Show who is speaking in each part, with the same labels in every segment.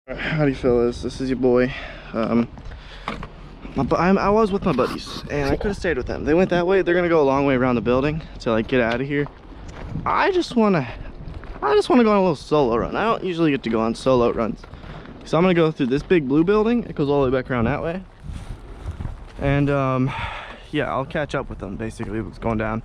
Speaker 1: Howdy fellas, this is your boy. I was with my buddies and I could have stayed with them. They went that way. They're gonna go a long way around the building to like get out of here. I just wanna go on a little solo run. I don't usually get to go on solo runs, so I'm gonna go through this big blue building. It goes all the way back around that way, and yeah, I'll catch up with them. Basically what's going down.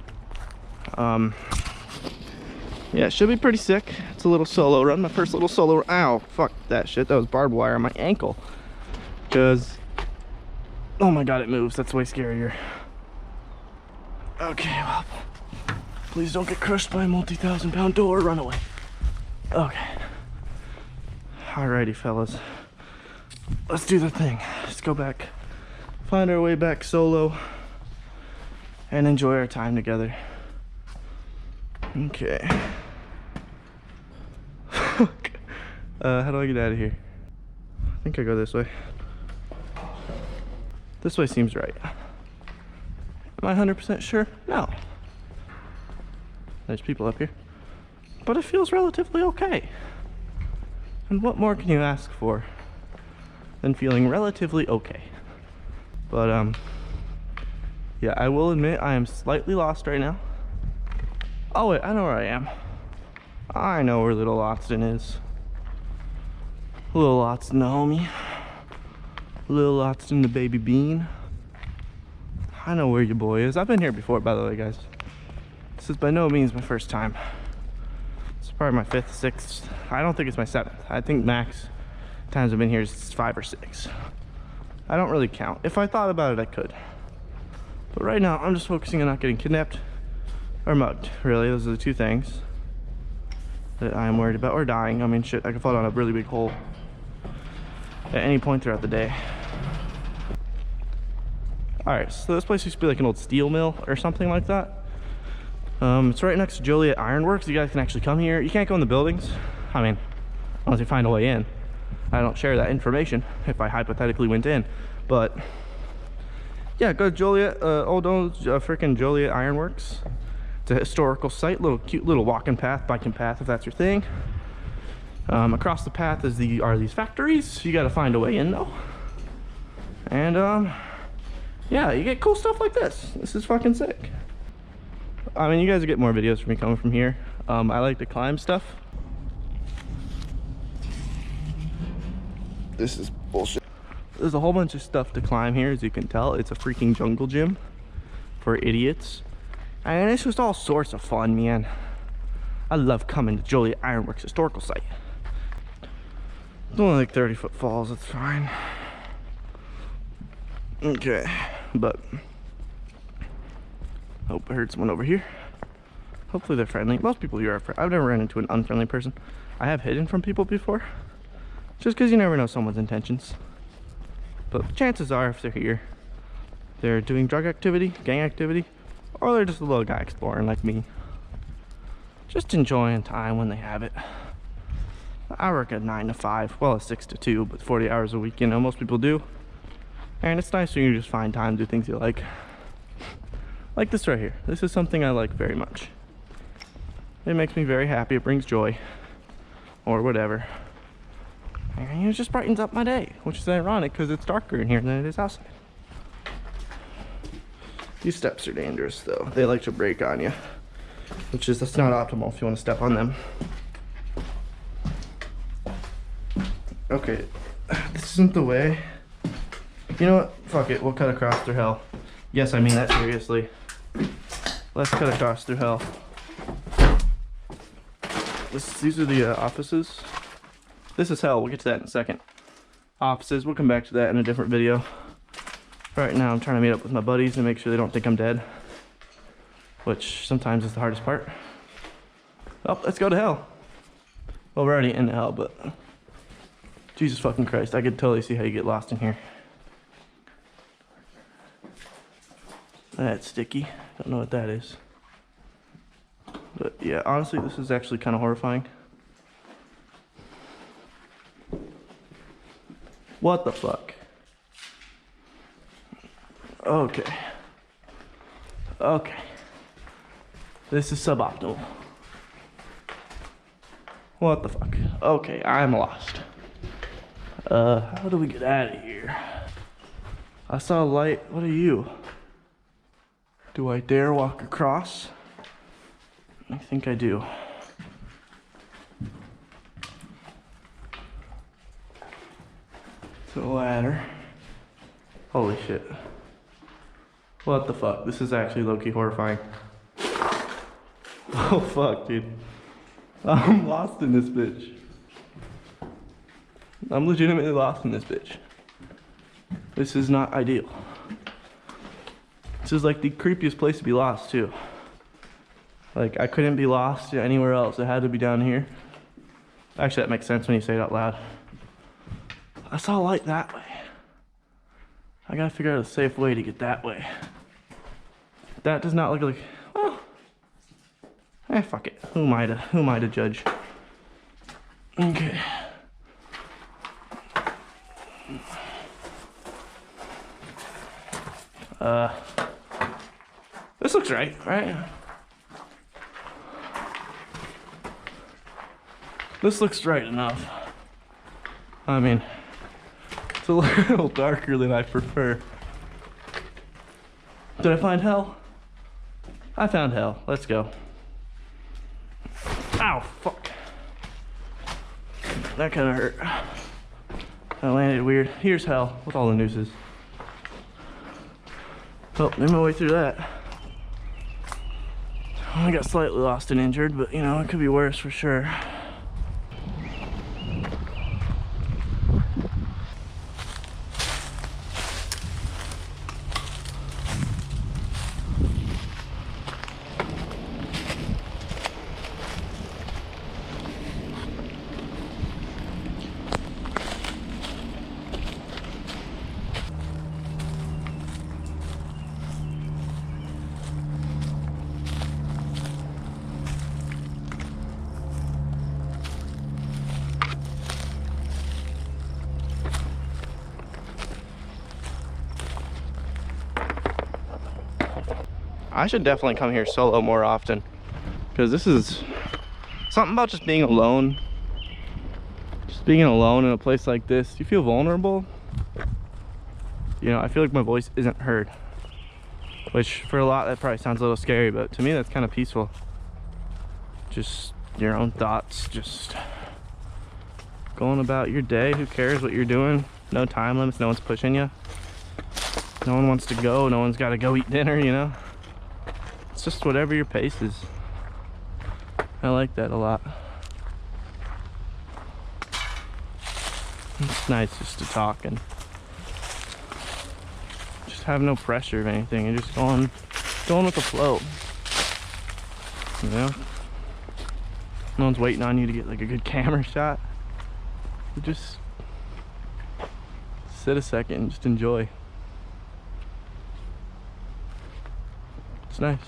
Speaker 1: Yeah, it should be pretty sick. It's a little solo run, my first little solo. Ow, fuck that shit. That was barbed wire on my ankle. Because, oh my god, it moves. That's way scarier. Okay, well, please don't get crushed by a multi-thousand-pound door. Run away. Okay. Alrighty, fellas. Let's do the thing. Let's go back, find our way back solo, and enjoy our time together. Okay. How do I get out of here? I think I go this way. This way seems right. Am I 100% sure? No. There's people up here. But it feels relatively okay. And what more can you ask for than feeling relatively okay? But, yeah, I will admit I am slightly lost right now. Oh wait, I know where I am. I know where little Austin is. Little Austin, the homie. Little Austin, the baby bean. I know where your boy is. I've been here before, by the way, guys. This is by no means my first time. It's probably my 5th, 6th. I don't think it's my 7th. I think max times I've been here is 5 or 6. I don't really count. If I thought about it, I could. But right now, I'm just focusing on not getting kidnapped or mugged. Really, those are the two things that I'm worried about. Or dying. I mean, shit, I could fall down a really big hole at any point throughout the day. Alright, so this place used to be like an old steel mill or something like that. It's right next to Joliet Ironworks. You guys can actually come here. You can't go in the buildings. I mean, unless you find a way in. I don't share that information if I hypothetically went in. But yeah, go to Joliet, freaking Joliet Ironworks. It's a historical site, cute little walking path, biking path, if that's your thing. Across the path are these factories. You got to find a way in though. And yeah, you get cool stuff like this. This is fucking sick. I mean, you guys will get more videos from me coming from here. I like to climb stuff. This is bullshit. There's a whole bunch of stuff to climb here, as you can tell. It's a freaking jungle gym for idiots. And it's just all sorts of fun, man. I love coming to Joliet Ironworks historical site. It's only like 30-foot falls, it's fine. Okay, but hope I heard someone over here. Hopefully they're friendly. Most people here are friendly. I've never ran into an unfriendly person. I have hidden from people before, just because you never know someone's intentions. But chances are, if they're here, they're doing drug activity, gang activity, or they're just a little guy exploring like me, just enjoying time when they have it. I work at 9 to 5, well, it's 6 to 2, but 40 hours a week, you know, most people do. And it's nice when you just find time to do things you like. Like this right here. This is something I like very much. It makes me very happy. It brings joy, or whatever. And it just brightens up my day, which is ironic because it's darker in here than it is outside. These steps are dangerous though. They like to break on you, that's not optimal if you want to step on them. Okay, this isn't the way. You know what? Fuck it. We'll cut across through hell. Yes, I mean that seriously. Let's cut across through hell. These are the offices. This is hell. We'll get to that in a second. Offices. We'll come back to that in a different video. Right now, I'm trying to meet up with my buddies and make sure they don't think I'm dead, which sometimes is the hardest part. Oh, let's go to hell. Well, we're already in hell, but Jesus fucking Christ, I could totally see how you get lost in here. That's sticky. Don't know what that is. But yeah, honestly, this is actually kind of horrifying. What the fuck? Okay. Okay. This is suboptimal. What the fuck? Okay, I'm lost. How do we get out of here? I saw a light. What are you? Do I dare walk across? I think I do. To the ladder. Holy shit. What the fuck? This is actually low-key horrifying. Oh fuck, dude. I'm lost in this bitch. I'm legitimately lost in this bitch. This is not ideal. This is like the creepiest place to be lost too. Like I couldn't be lost anywhere else. It had to be down here. Actually, that makes sense when you say it out loud. I saw a light that way. I gotta figure out a safe way to get that way. That does not look like, well, fuck it. Who am I to judge? Okay. This looks right? This looks right enough. I mean, it's a little darker than I prefer. Did I find hell? I found hell. Let's go. Ow, fuck. That kind of hurt. I landed weird. Here's hell with all the nooses. Oh, made my way through that. I got slightly lost and injured, but you know, it could be worse for sure. I should definitely come here solo more often, because this is something about just being alone. Just being alone in a place like this, you feel vulnerable. You know, I feel like my voice isn't heard, which for a lot that probably sounds a little scary, but to me that's kind of peaceful. Just your own thoughts, just going about your day. Who cares what you're doing? No time limits, no one's pushing you. No one wants to go, no one's got to go eat dinner, you know? It's just whatever your pace is. I like that a lot. It's nice just to talk and just have no pressure of anything and just going with the flow. You know? No one's waiting on you to get like a good camera shot. You just sit a second and just enjoy. It's nice.